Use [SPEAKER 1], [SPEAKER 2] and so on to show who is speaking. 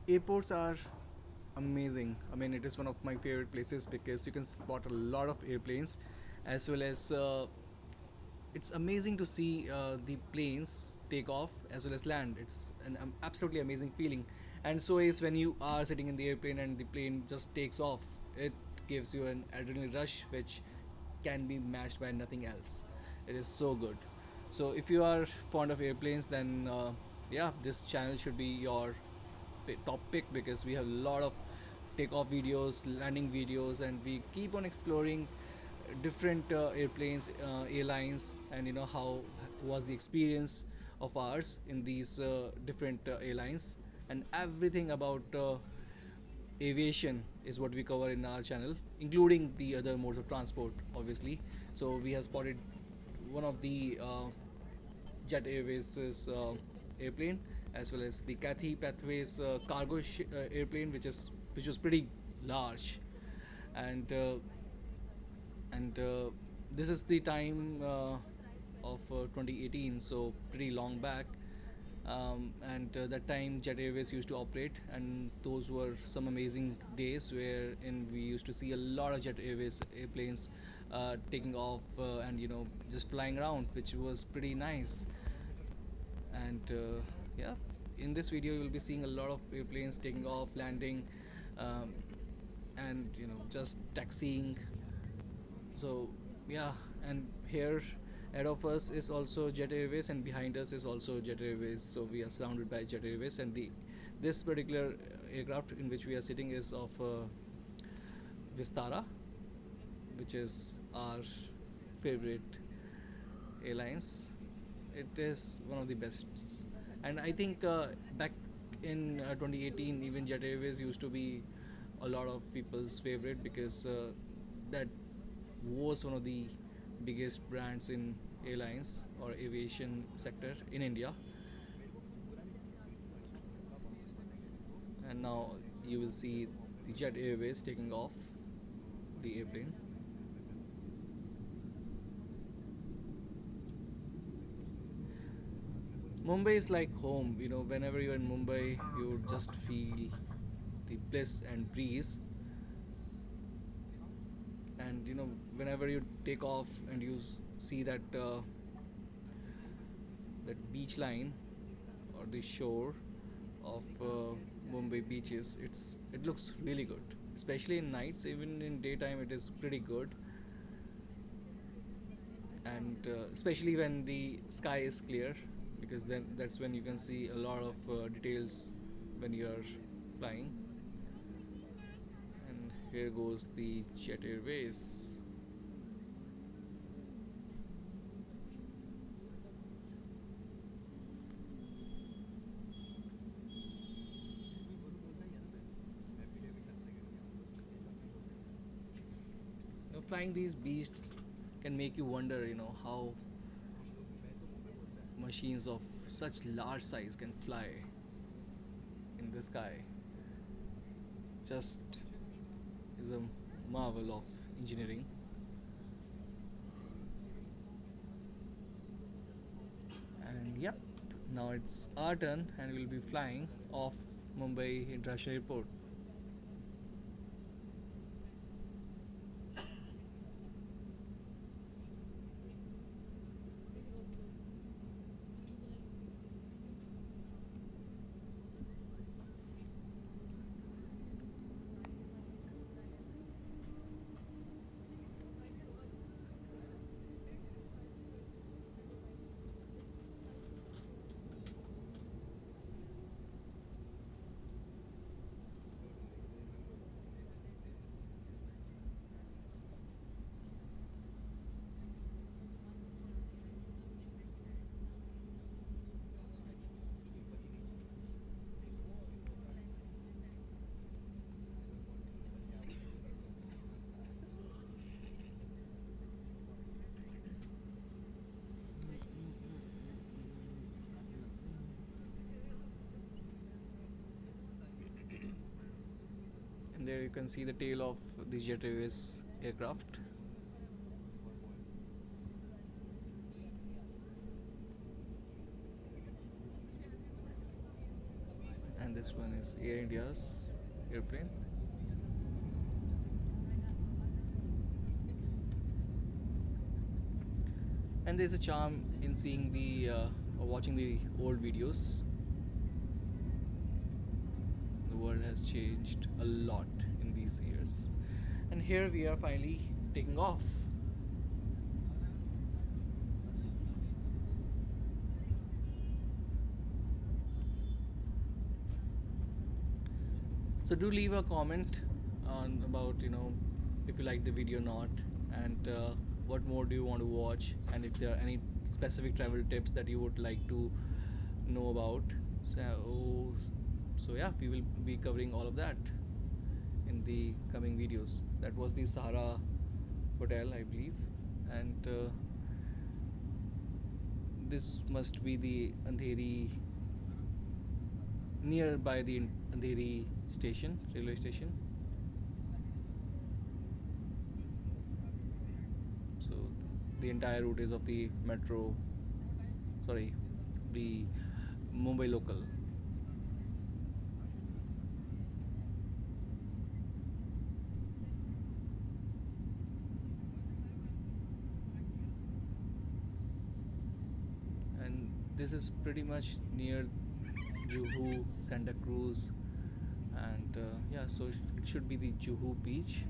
[SPEAKER 1] Airports are amazing. I mean, it is one of my favorite places because you can spot a lot of airplanes, as well as it's amazing to see the planes take off as well as land. It's an absolutely amazing feeling, and so is when you are sitting in the airplane and the plane just takes off. It gives you an adrenaline rush which can be matched by nothing else. It is so good. So if you are fond of airplanes, then yeah, this channel should be your top pick because we have a lot of takeoff videos, landing videos, and we keep on exploring different airplanes, airlines, and how was the experience of ours in these different airlines, and everything about aviation is what we cover in our channel, including the other modes of transport, obviously. So we have spotted one of the Jet Airways' airplane, as well as the Cathay Pathways cargo airplane, which was pretty large, and this is the time of 2018, so pretty long back. And that time Jet Airways used to operate, and those were some amazing days wherein we used to see a lot of Jet Airways airplanes taking off and just flying around, which was pretty nice. And yeah, in this video you'll be seeing a lot of airplanes taking off, landing, um, and just taxiing. So yeah, and here ahead of us is also Jet Airways, and behind us is also Jet Airways. So we are surrounded by Jet Airways, and the this particular aircraft in which we are sitting is of Vistara, which is our favorite airlines. It is one of the best, and I think back in 2018, even Jet Airways used to be a lot of people's favorite because that was one of the biggest brands in airlines or aviation sector in India. And now you will see the Jet Airways taking off the airplane. Mumbai is like home. Whenever you're in Mumbai, you just feel the bliss and breeze. And whenever you take off and you see that beach line or the shore of Mumbai beaches, it looks really good. Especially in nights, even in daytime, it is pretty good. And especially when the sky is clear, because then that's when you can see a lot of details when you are flying. And here goes the Jet Airways. Flying these beasts can make you wonder, how machines of such large size can fly in the sky. Just is a marvel of engineering. And yep, now it's our turn, and we'll be flying off Mumbai International Airport. And there you can see the tail of the Jet Airways aircraft. And this This one is Air India's airplane. And there's a charm in seeing the or watching the old videos. The world has changed a lot in these years, and here we are finally taking off. So do leave a comment on about if you like the video or not, and what more do you want to watch, and if there are any specific travel tips that you would like to know about. So yeah, we will be covering all of that in the coming videos. That was the Sahara Hotel, I believe, and this must be the Andheri, nearby the Andheri station, railway station. So the entire route is of the metro, sorry, the Mumbai local. And this is pretty much near Juhu, Santa Cruz, and yeah, so it should be the Juhu beach.